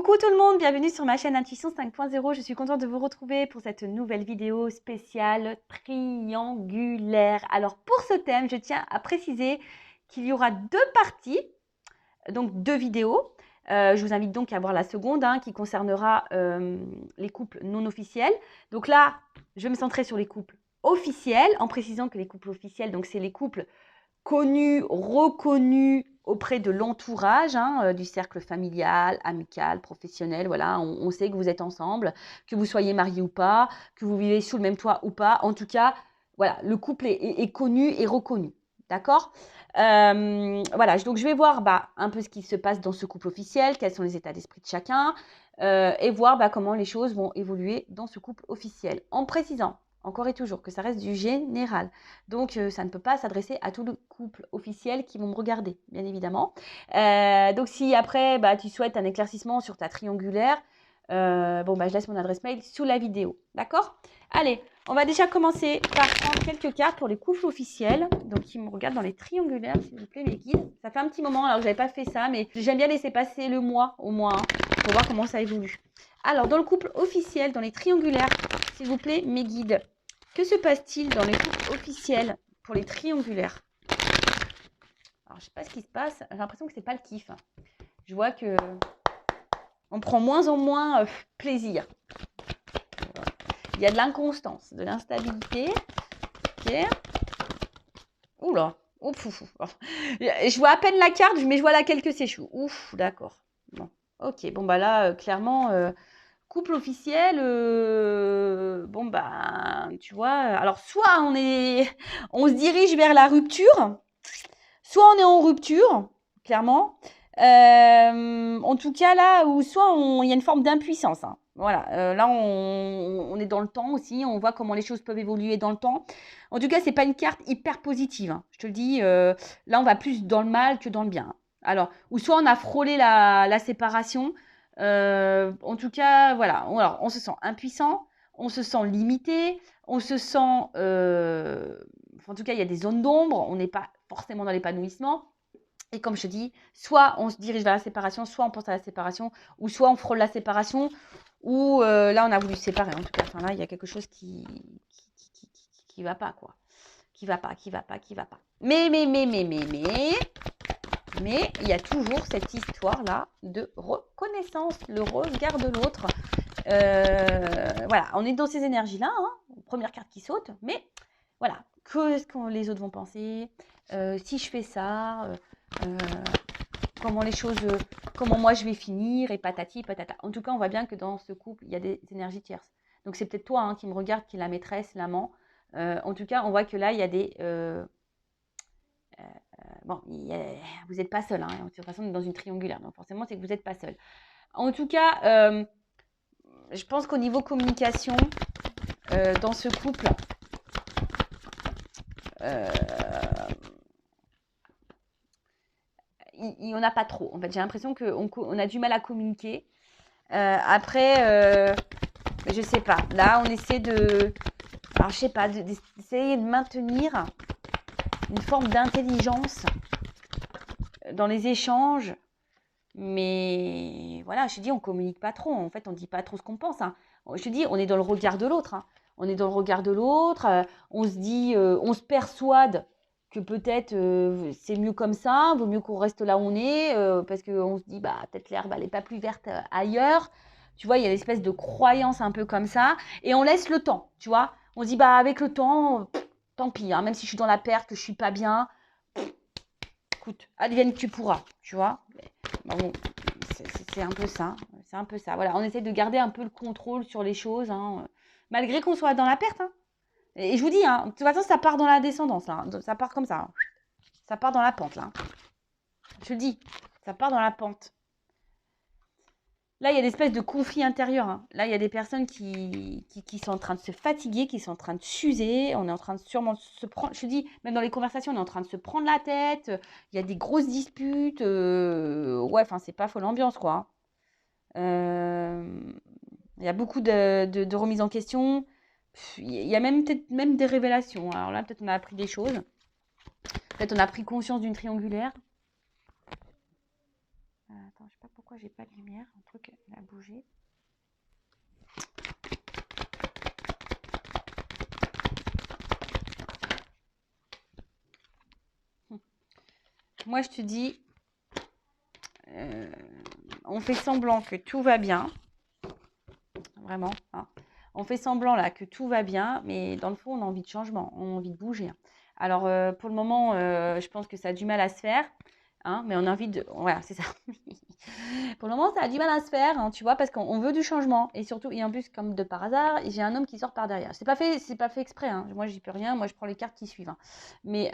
Coucou tout le monde, bienvenue sur ma chaîne Intuition 5.0. Je suis contente de vous retrouver pour cette nouvelle vidéo spéciale triangulaire. Alors pour ce thème, je tiens à préciser qu'il y aura deux parties, donc deux vidéos. Je vous invite donc à voir la seconde qui concernera les couples non officiels. Donc là, je vais me centrer sur les couples officiels en précisant que les couples officiels, donc c'est les couples connus, reconnus auprès de l'entourage, du cercle familial, amical, professionnel. Voilà, on sait que vous êtes ensemble, que vous soyez mariés ou pas, que vous vivez sous le même toit ou pas. En tout cas, voilà, le couple est connu et reconnu. D'accord ? Voilà, donc je vais voir un peu ce qui se passe dans ce couple officiel, quels sont les états d'esprit de chacun, et voir comment les choses vont évoluer dans ce couple officiel. En précisant, encore et toujours, que ça reste du général. Donc, ça ne peut pas s'adresser à tout le couple officiel qui vont me regarder, bien évidemment. Donc, si après, tu souhaites un éclaircissement sur ta triangulaire, je laisse mon adresse mail sous la vidéo. D'accord ? Allez, on va déjà commencer par prendre quelques cartes pour les couples officiels. Donc, qui me regardent dans les triangulaires, s'il vous plaît, mes guides. Ça fait un petit moment, alors que je n'avais pas fait ça, mais j'aime bien laisser passer le mois, au moins, pour voir comment ça évolue. Alors, dans le couple officiel, dans les triangulaires, s'il vous plaît, mes guides. Que se passe-t-il dans les couples officiels pour les triangulaires? Alors, je ne sais pas ce qui se passe. J'ai l'impression que ce n'est pas le kiff. Je vois que on prend moins en moins plaisir. Il y a de l'inconstance, de l'instabilité. Ok. Oula. Ouf, ouf, ouf. Je vois à peine la carte, mais je vois laquelle que c'est chou. Ouf, d'accord. Bon. Ok, bon là, clairement... couple officiel, tu vois, alors soit on se dirige vers la rupture, soit on est en rupture, clairement. En tout cas, là, ou soit il y a une forme d'impuissance. Voilà, là, on est dans le temps aussi, on voit comment les choses peuvent évoluer dans le temps. En tout cas, c'est pas une carte hyper positive, je te le dis. Là, on va plus dans le mal que dans le bien. Alors, ou soit on a frôlé la séparation. En tout cas, voilà. Alors, on se sent impuissant, on se sent limité, on se sent... en tout cas, il y a des zones d'ombre, on n'est pas forcément dans l'épanouissement. Et comme je te dis, soit on se dirige vers la séparation, soit on pense à la séparation, ou soit on frôle la séparation, ou là, on a voulu se séparer. En tout cas, là, il y a quelque chose qui va pas, quoi. Qui va pas. Mais il y a toujours cette histoire-là de reconnaissance, le regard de l'autre. Voilà, on est dans ces énergies-là, première carte qui saute, mais voilà, qu'est-ce que les autres vont penser, si je fais ça, comment les choses, comment moi je vais finir, et patati patata. En tout cas, on voit bien que dans ce couple, il y a des énergies tierces. Donc c'est peut-être toi qui me regarde, qui est la maîtresse, l'amant. En tout cas, on voit que là, il y a des... vous n'êtes pas seul. De toute façon, on est dans une triangulaire. Donc forcément, c'est que vous n'êtes pas seul. En tout cas, je pense qu'au niveau communication, dans ce couple, il n'y en a pas trop. En fait, j'ai l'impression qu'on a du mal à communiquer. Après, je sais pas. Là, on essaie d'essayer de maintenir une forme d'intelligence dans les échanges. Mais voilà, je te dis, on communique pas trop. En fait, on dit pas trop ce qu'on pense. Je te dis, on est dans le regard de l'autre. On est dans le regard de l'autre. On se dit, on se persuade que peut-être c'est mieux comme ça. Vaut mieux qu'on reste là où on est. Parce qu'on se dit, peut-être l'herbe, elle n'est pas plus verte ailleurs. Tu vois, il y a une espèce de croyance un peu comme ça. Et on laisse le temps, tu vois. On se dit, avec le temps, tant pis. Même si je suis dans la perte, que je suis pas bien. Écoute, advienne que tu pourras, tu vois. Bon, c'est un peu ça. C'est un peu ça. Voilà, on essaie de garder un peu le contrôle sur les choses, malgré qu'on soit dans la perte. Et je vous dis, de toute façon, ça part dans la descendance. Là, ça part comme ça. Ça part dans la pente. Là. Je le dis, ça part dans la pente. Là, il y a des espèces de conflits intérieurs. Là, il y a des personnes qui sont en train de se fatiguer, qui sont en train de s'user. On est en train de sûrement se prendre... Je te dis, même dans les conversations, on est en train de se prendre la tête. Il y a des grosses disputes. C'est pas folle ambiance, quoi. Il y a beaucoup de remises en question. Il y a peut-être même des révélations. Alors là, peut-être on a appris des choses. Peut-être on a pris conscience d'une triangulaire. Attends, je sais pas pourquoi. pourquoi j'ai pas de lumière. Un truc a bougé. Moi, je te dis, on fait semblant que tout va bien. Vraiment. Hein. On fait semblant là que tout va bien, mais dans le fond, on a envie de changement, on a envie de bouger. Alors, pour le moment, je pense que ça a du mal à se faire. Hein, mais on a envie de... Voilà, c'est ça. Pour le moment, ça a du mal à se faire, hein, tu vois, parce qu'on veut du changement. Et surtout, et en plus, comme de par hasard, j'ai un homme qui sort par derrière. C'est pas fait exprès. Hein. Moi, j'y peux rien. Moi, je prends les cartes qui suivent. Hein. Mais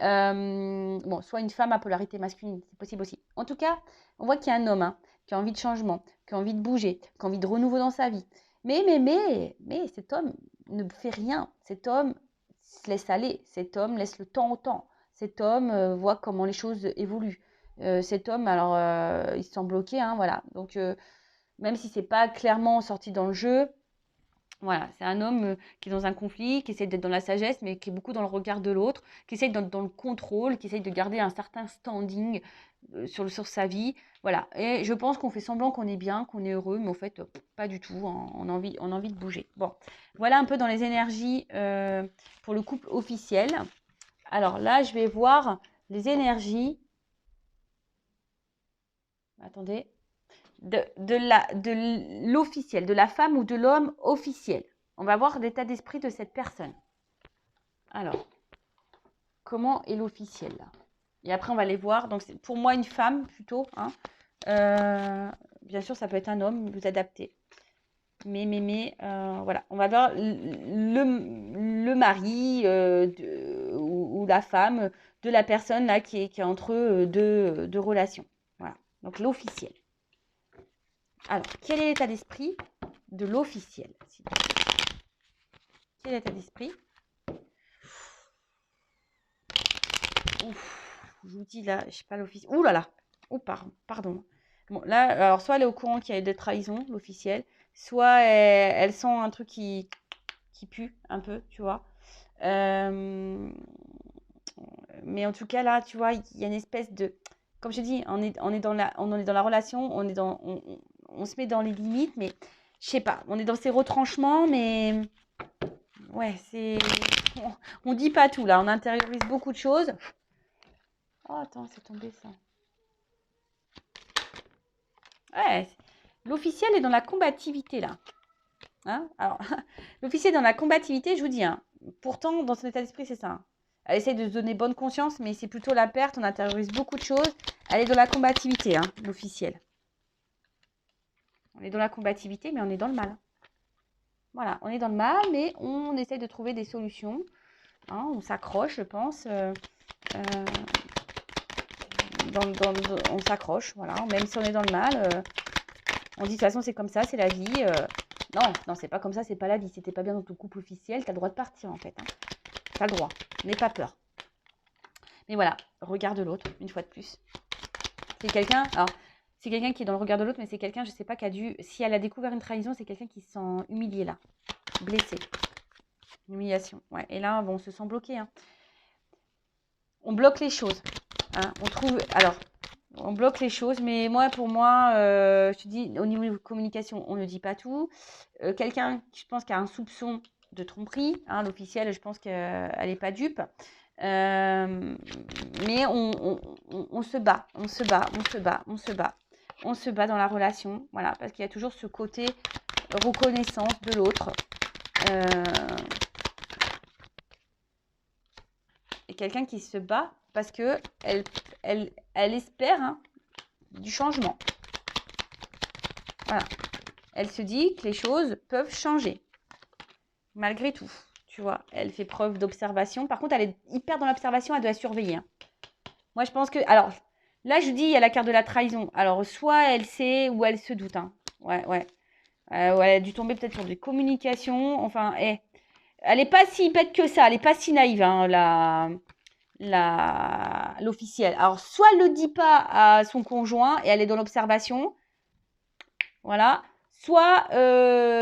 bon, soit une femme à polarité masculine, c'est possible aussi. En tout cas, on voit qu'il y a un homme hein, qui a envie de changement, qui a envie de bouger, qui a envie de renouveau dans sa vie. Mais cet homme ne fait rien. Cet homme se laisse aller. Cet homme laisse le temps au temps. Cet homme voit comment les choses évoluent. Cet homme, alors, il se sent bloqué, hein, voilà. Donc, même si c'est pas clairement sorti dans le jeu, voilà, c'est un homme qui est dans un conflit, qui essaie d'être dans la sagesse, mais qui est beaucoup dans le regard de l'autre, qui essaie d'être dans le contrôle, qui essaie de garder un certain standing sur sa vie. Voilà. Et je pense qu'on fait semblant qu'on est bien, qu'on est heureux, mais au fait, pas du tout. Hein. On a envie de bouger. Bon, voilà un peu dans les énergies pour le couple officiel. Alors là, je vais voir les énergies. Attendez. De l'officiel, de la femme ou de l'homme officiel. On va voir l'état d'esprit de cette personne. Alors, comment est l'officiel là? Et après, on va les voir. Donc, c'est pour moi une femme plutôt. Hein. Bien sûr, ça peut être un homme, vous adaptez. Mais voilà. On va voir le mari ou la femme de la personne là qui est entre deux relations. Voilà. Donc, l'officiel. Alors, quel est l'état d'esprit de l'officiel? Quel est l'état d'esprit? Je vous dis là, je sais pas l'officiel. Ouh là là. Oh, pardon. Bon, là, alors, soit elle est au courant qu'il y a eu des trahisons, l'officiel, soit elle sent un truc qui pue un peu, tu vois. Mais en tout cas, là, tu vois, il y a une espèce de... Comme je dis, on est dans la relation, on se met dans les limites, mais je sais pas, on est dans ces retranchements, mais ouais, on dit pas tout là, on intériorise beaucoup de choses. Oh, attends, c'est tombé ça. Ouais, l'officiel est dans la combativité là. Hein alors, l'officiel est dans la combativité, je vous dis, hein. Pourtant, dans son état d'esprit, c'est ça. Hein. Elle essaie de se donner bonne conscience, mais c'est plutôt la perte, on intériorise beaucoup de choses. Elle est dans la combativité, hein, l'officiel. On est dans la combativité, mais on est dans le mal. Voilà, on est dans le mal, mais on essaie de trouver des solutions. Hein, on s'accroche, je pense. On s'accroche, voilà. Même si on est dans le mal, on dit de toute façon c'est comme ça, c'est la vie. Non, c'est pas comme ça, c'est pas la vie. Si t'es pas bien dans ton couple officiel, t'as le droit de partir en fait. Hein. T'as le droit, n'aie pas peur. Mais voilà, regarde l'autre, une fois de plus. C'est quelqu'un, alors c'est quelqu'un qui est dans le regard de l'autre, mais c'est quelqu'un, je sais pas, qui a dû, si elle a découvert une trahison, c'est quelqu'un qui se sent humilié là, blessé. Humiliation, ouais. Et là, bon, on se sent bloqué. Hein. On bloque les choses. Hein. On bloque les choses, mais pour moi, je te dis, au niveau de communication, on ne dit pas tout. Quelqu'un, je pense, qui a un soupçon de tromperie, hein, l'officiel, je pense qu'elle n'est pas dupe. Mais on se bat, on se bat dans la relation, voilà, parce qu'il y a toujours ce côté reconnaissance de l'autre. Et quelqu'un qui se bat parce que elle espère hein, du changement. Voilà. Elle se dit que les choses peuvent changer. Malgré tout, tu vois. Elle fait preuve d'observation. Par contre, elle est hyper dans l'observation, elle doit surveiller. Hein. Moi, je pense que... Alors, là, je dis, il y a la carte de la trahison. Alors, soit elle sait ou elle se doute. Hein. Ouais. Elle a dû tomber peut-être sur des communications. Enfin, elle n'est pas si bête que ça. Elle n'est pas si naïve, hein, l'officielle. Alors, soit elle ne le dit pas à son conjoint et elle est dans l'observation. Voilà. Soit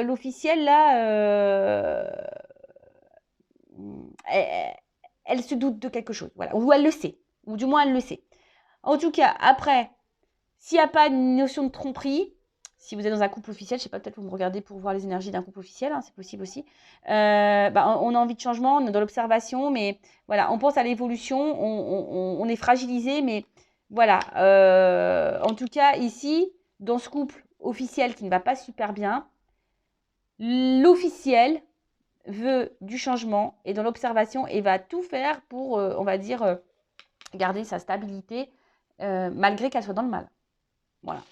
l'officielle, là, elle se doute de quelque chose. Voilà. Ou elle le sait. Ou du moins, elle le sait. En tout cas, après, S'il n'y a pas une notion de tromperie, si vous êtes dans un couple officiel, je ne sais pas, peut-être vous me regardez pour voir les énergies d'un couple officiel, hein, c'est possible aussi. On a envie de changement, on est dans l'observation, mais voilà, on pense à l'évolution, on est fragilisé, mais voilà. En tout cas, ici, dans ce couple officiel qui ne va pas super bien, l'officiel veut du changement et dans l'observation et va tout faire pour, on va dire, garder sa stabilité malgré qu'elle soit dans le mal. Voilà.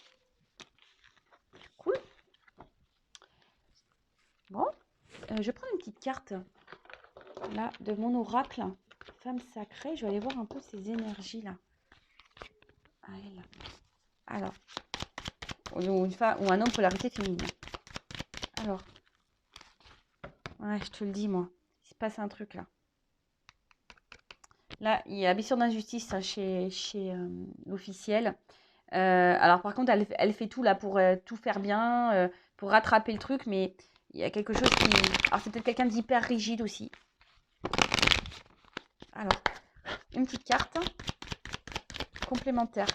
Cool. Bon, je vais prendre une petite carte là de mon oracle, femme sacrée. Je vais aller voir un peu ces énergies là. Allez, alors, une femme ou un homme polarité féminine. Alors, ouais, je te le dis moi, il se passe un truc là. Là, il y a blessure d'injustice hein, chez l'officiel. Alors par contre, elle fait tout là pour tout faire bien, pour rattraper le truc, mais il y a quelque chose qui... Alors c'est peut-être quelqu'un d'hyper rigide aussi. Alors, une petite carte complémentaire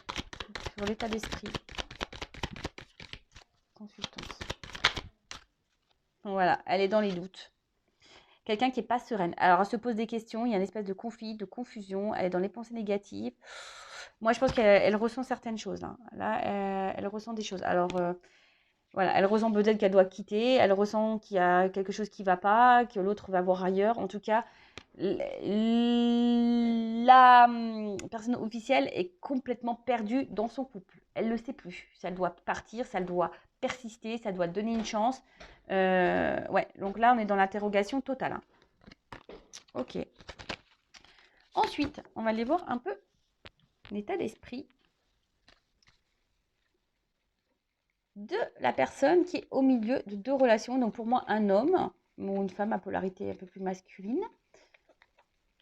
sur l'état d'esprit. Consultance. Voilà, elle est dans les doutes. Quelqu'un qui n'est pas sereine. Alors, elle se pose des questions, il y a une espèce de conflit, de confusion, elle est dans les pensées négatives. Moi, je pense qu'elle ressent certaines choses. Là, elle ressent des choses. Alors, voilà, elle ressent peut-être qu'elle doit quitter, elle ressent qu'il y a quelque chose qui ne va pas, que l'autre va voir ailleurs. En tout cas, la personne officielle est complètement perdue dans son couple. Elle ne le sait plus. Ça doit partir, ça doit persister, ça doit donner une chance. Ouais, donc là, on est dans l'interrogation totale. Hein. Ok. Ensuite, on va aller voir un peu l'état d'esprit de la personne qui est au milieu de deux relations. Donc pour moi, un homme ou une femme à polarité un peu plus masculine.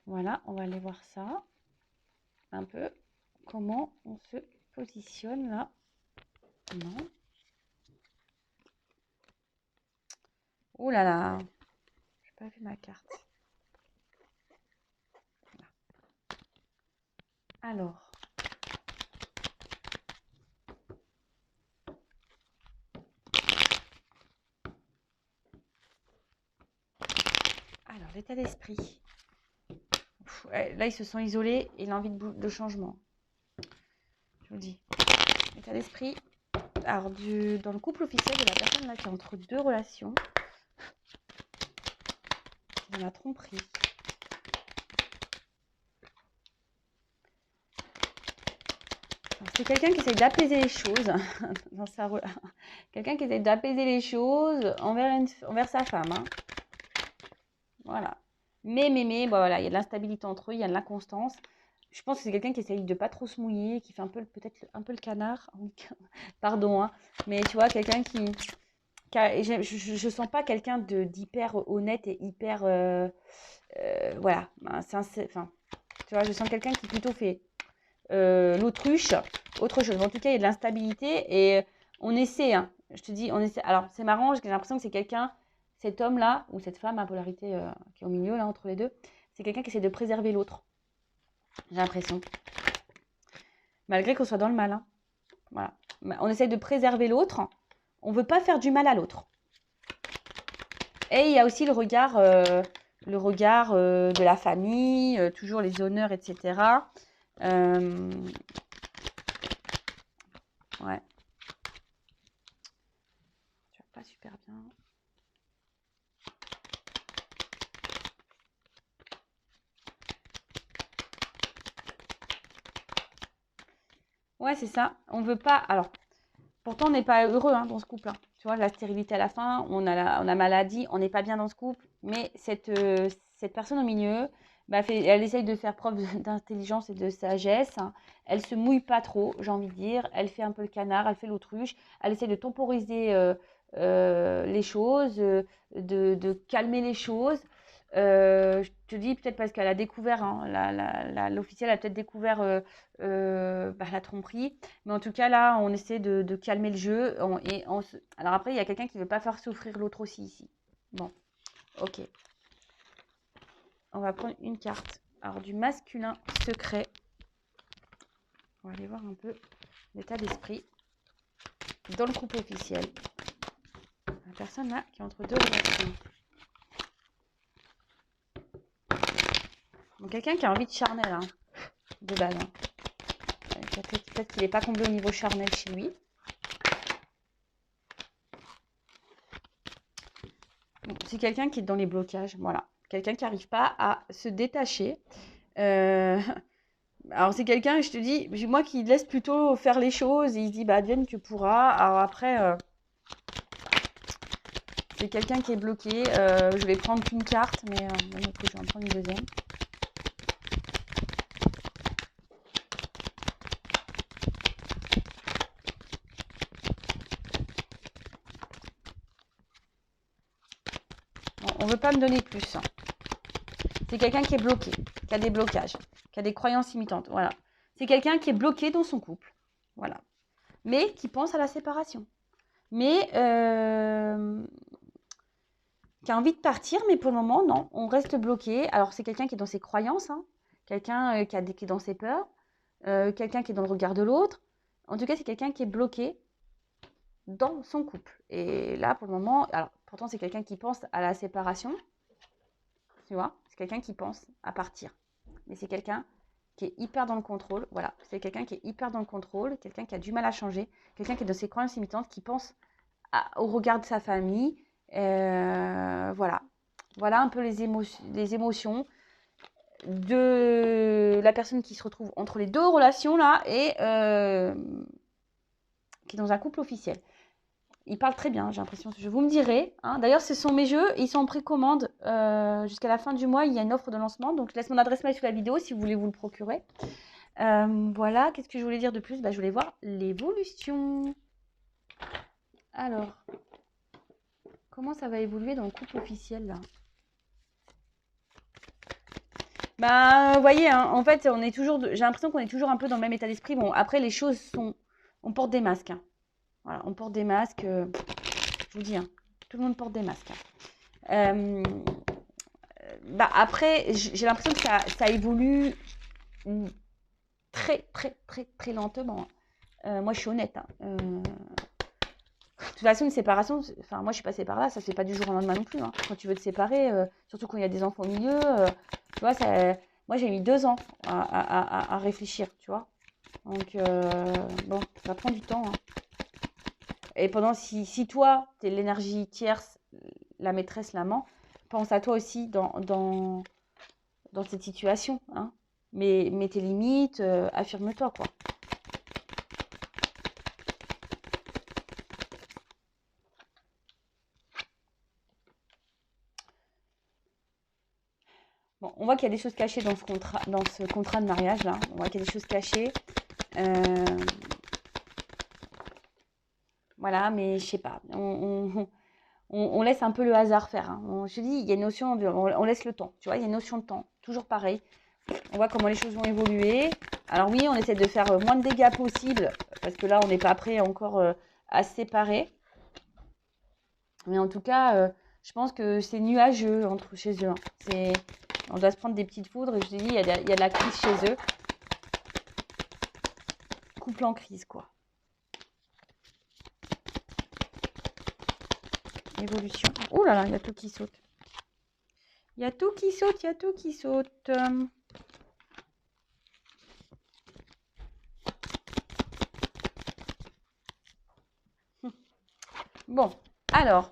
Voilà, on va aller voir ça. Un peu. Comment on se positionne là. Non. Oh là là. J'ai pas vu ma carte. Voilà. Alors. Alors, l'état d'esprit. Là, ils se sont isolés et l'envie de changement. Je vous le dis. L'état d'esprit. Alors, dans le couple officiel de la personne là qui est entre deux relations. Dans la tromperie. C'est quelqu'un qui essaye d'apaiser les choses. Quelqu'un qui essaye d'apaiser les choses envers sa femme. Hein. Voilà. Mais, bon, voilà, il y a de l'instabilité entre eux, il y a de l'inconstance. Je pense que c'est quelqu'un qui essaye de pas trop se mouiller, qui fait peut-être un peu le canard. Pardon, hein. Mais tu vois, quelqu'un je sens pas quelqu'un d'hyper honnête et hyper... voilà. Enfin, tu vois, je sens quelqu'un qui plutôt fait l'autruche, autre chose. En tout cas, il y a de l'instabilité et on essaie, hein. Je te dis, on essaie. Alors, c'est marrant, j'ai l'impression que c'est quelqu'un, cet homme-là, ou cette femme à polarité qui est au milieu, là, entre les deux, c'est quelqu'un qui essaie de préserver l'autre. J'ai l'impression. Malgré qu'on soit dans le mal. Hein. Voilà. On essaie de préserver l'autre. On ne veut pas faire du mal à l'autre. Et il y a aussi le regard de la famille, toujours les honneurs, etc. Ouais. Tu vois pas super bien. Ouais, c'est ça. On veut pas. Alors, pourtant, on n'est pas heureux hein, dans ce couple. Hein. Tu vois, la stérilité à la fin, on a maladie, on n'est pas bien dans ce couple. Mais cette personne au milieu, elle essaye de faire preuve d'intelligence et de sagesse. Hein. Elle se mouille pas trop, j'ai envie de dire. Elle fait un peu le canard, elle fait l'autruche. Elle essaie de temporiser les choses, de calmer les choses. Je te dis peut-être parce qu'elle a découvert, hein, l'officiel a peut-être découvert la tromperie. Mais en tout cas, là, on essaie de calmer le jeu. Alors après, il y a quelqu'un qui ne veut pas faire souffrir l'autre aussi ici. Bon, ok. On va prendre une carte. Alors, du masculin secret. On va aller voir un peu l'état d'esprit dans le couple officiel. La personne là qui est entre deux relations. Donc quelqu'un qui a envie de charnel, hein, de base. Hein. Peut-être qu'il n'est pas comblé au niveau charnel chez lui. Bon, c'est quelqu'un qui est dans les blocages, voilà. Quelqu'un qui n'arrive pas à se détacher. Alors c'est quelqu'un, je te dis, moi qui laisse plutôt faire les choses, et il se dit, bah advienne que pourra. Alors après, c'est quelqu'un qui est bloqué. Je vais prendre qu'une carte, mais je vais en prendre une deuxième. Bon, on ne veut pas me donner plus. Hein. C'est quelqu'un qui est bloqué, qui a des blocages, qui a des croyances limitantes. Voilà. C'est quelqu'un qui est bloqué dans son couple. Voilà. Mais qui pense à la séparation. Mais qui a envie de partir, mais pour le moment, non. On reste bloqué. Alors, c'est quelqu'un qui est dans ses croyances, hein. Quelqu'un qui est dans ses peurs, quelqu'un qui est dans le regard de l'autre. En tout cas, c'est quelqu'un qui est bloqué dans son couple. Et là, pour le moment, alors, pourtant, c'est quelqu'un qui pense à la séparation. Tu vois, c'est quelqu'un qui pense à partir. Mais c'est quelqu'un qui est hyper dans le contrôle. Voilà, c'est quelqu'un qui est hyper dans le contrôle, quelqu'un qui a du mal à changer, quelqu'un qui est dans ses croyances limitantes, qui pense au regard de sa famille. Voilà. Voilà un peu les émotions de la personne qui se retrouve entre les deux relations là et qui est dans un couple officiel. Il parle très bien, j'ai l'impression. Vous me direz. Hein. D'ailleurs, ce sont mes jeux. Ils sont en précommande jusqu'à la fin du mois. Il y a une offre de lancement. Donc, je laisse mon adresse mail sous la vidéo si vous voulez vous le procurer. Voilà. Qu'est-ce que je voulais dire de plus? Je voulais voir l'évolution. Alors, comment ça va évoluer dans le couple officiel là? Vous voyez, hein, en fait, on est toujours. J'ai l'impression qu'on est toujours un peu dans le même état d'esprit. Bon, après, les choses sont. On porte des masques. Hein. Voilà, on porte des masques. Je vous dis, hein, tout le monde porte des masques. Hein. Après, j'ai l'impression que ça évolue très, très, très, très lentement. Moi, je suis honnête. Hein. De toute façon, une séparation, enfin, moi, je suis passée par là, ça ne se fait pas du jour au lendemain non plus. Hein. Quand tu veux te séparer, surtout quand il y a des enfants au milieu, tu vois, moi, j'ai mis 2 ans à réfléchir, tu vois. Donc, bon, ça prend du temps. Hein. Et si toi, tu es l'énergie tierce, la maîtresse, l'amant, pense à toi aussi dans cette situation. Hein. Mets tes limites, affirme-toi, quoi. Bon, on voit qu'il y a des choses cachées dans ce contrat de mariage, là. On voit qu'il y a des choses cachées. Voilà, mais je sais pas. On laisse un peu le hasard faire. Hein. Je te dis, il y a une notion on laisse le temps. Tu vois, il y a une notion de temps. Toujours pareil. On voit comment les choses vont évoluer. Alors oui, on essaie de faire moins de dégâts possible. Parce que là, on n'est pas prêt encore à se séparer. Mais en tout cas, je pense que c'est nuageux chez eux. Hein. On doit se prendre des petites foudres. Et je te dis, il y a de la crise chez eux. Couple en crise, quoi. Évolution. Oh là là, il y a tout qui saute. Il y a tout qui saute, il y a tout qui saute. Bon, alors.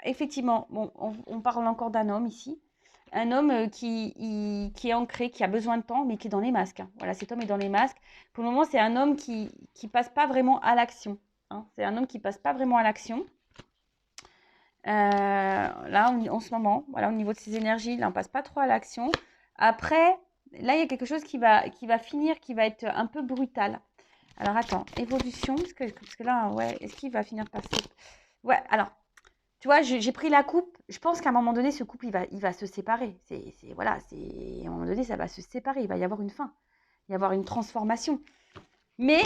Effectivement, bon, on parle encore d'un homme ici. Un homme qui est ancré, qui a besoin de temps, mais qui est dans les masques. Hein. Voilà, cet homme est dans les masques. Pour le moment, c'est un homme qui passe pas vraiment à l'action. Hein. C'est un homme qui passe pas vraiment à l'action. Là, en ce moment, voilà, au niveau de ses énergies, là, on passe pas trop à l'action. Après, là, il y a quelque chose qui va finir, qui va être un peu brutal. Alors, attends, évolution, parce que là, ouais, est-ce qu'il va finir par... Ouais, alors, tu vois, j'ai pris la coupe. Je pense qu'à un moment donné, ce couple, il va se séparer. Voilà, à un moment donné, ça va se séparer. Il va y avoir une fin. Il va y avoir une transformation. Mais,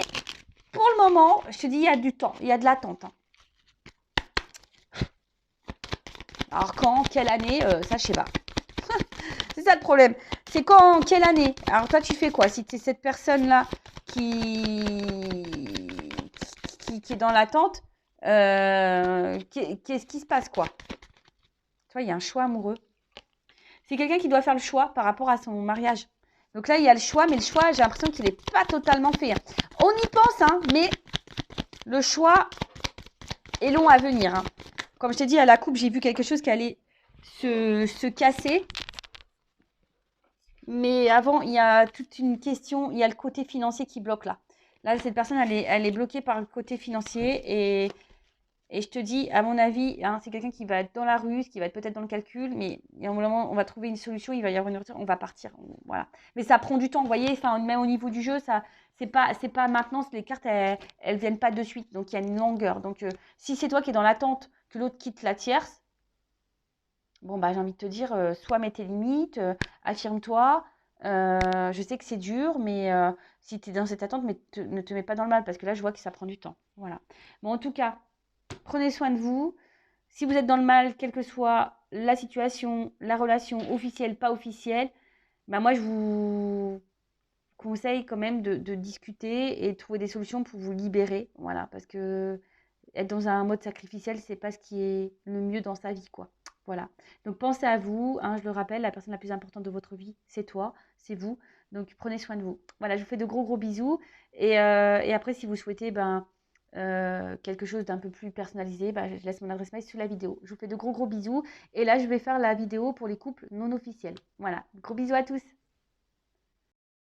pour le moment, je te dis, il y a du temps. Il y a de l'attente. Hein. Alors, quand, quelle année, ça, je sais pas. C'est ça le problème. C'est quand, quelle année? Alors toi, tu fais quoi? Si tu es cette personne-là qui... qui est dans l'attente, qu'est-ce qui se passe, quoi? Tu vois, il y a un choix amoureux. C'est quelqu'un qui doit faire le choix par rapport à son mariage. Donc là, il y a le choix, mais le choix, j'ai l'impression qu'il n'est pas totalement fait. Hein. On y pense, hein, mais le choix est long à venir. Hein. Comme je t'ai dit, à la coupe, j'ai vu quelque chose qui allait se casser. Mais avant, il y a toute une question, il y a le côté financier qui bloque là. Là, cette personne, elle est bloquée par le côté financier. Et je te dis, à mon avis, hein, c'est quelqu'un qui va être dans la ruse, qui va être peut-être dans le calcul, mais il y a un moment, on va trouver une solution, il va y avoir une rupture, on va partir. Voilà. Mais ça prend du temps, vous voyez, enfin, même au niveau du jeu, ça, c'est pas maintenant, les cartes, elles viennent pas de suite, donc il y a une longueur. Donc, si c'est toi qui es dans l'attente que l'autre quitte la tierce, bon, bah, j'ai envie de te dire, soit mets tes limites, affirme-toi. Je sais que c'est dur, mais si tu es dans cette attente, mais ne te mets pas dans le mal, parce que là, je vois que ça prend du temps. Voilà. Bon, en tout cas, prenez soin de vous. Si vous êtes dans le mal, quelle que soit la situation, la relation officielle, pas officielle, bah moi, je vous conseille quand même de discuter et de trouver des solutions pour vous libérer. Voilà, parce que être dans un mode sacrificiel, c'est pas ce qui est le mieux dans sa vie, quoi. Voilà. Donc pensez à vous, hein, je le rappelle, la personne la plus importante de votre vie, c'est toi, c'est vous. Donc prenez soin de vous. Voilà, je vous fais de gros gros bisous. Et après, si vous souhaitez quelque chose d'un peu plus personnalisé, je laisse mon adresse mail sous la vidéo. Je vous fais de gros gros bisous. Et là, je vais faire la vidéo pour les couples non officiels. Voilà, gros bisous à tous.